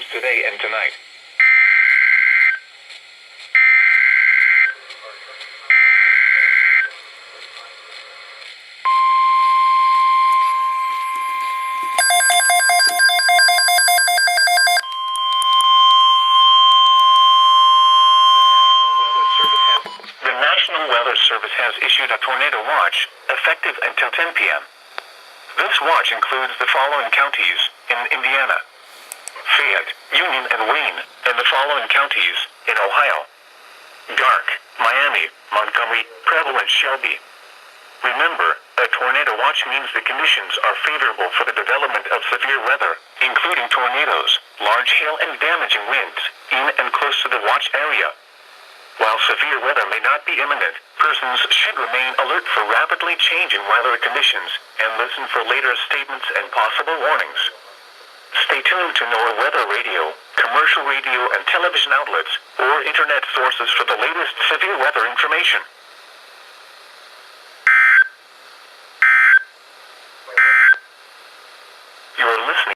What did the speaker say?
storms today and tonight. The National Weather Service has issued a tornado watch, effective until 10 p.m. This watch includes the following counties in Indiana: Fayette, Union, and Wayne, and the following counties in Ohio: Dark, Miami, Montgomery, Preble, and Shelby. Remember, a tornado watch means the conditions are favorable for the development of severe weather, including tornadoes, large hail, and damaging winds, in and close to the watch area. While severe weather may not be imminent, persons should remain alert for rapidly changing weather conditions and listen for later statements and possible warnings. Stay tuned to NOAA weather radio, commercial radio and television outlets, or internet sources for the latest severe weather information.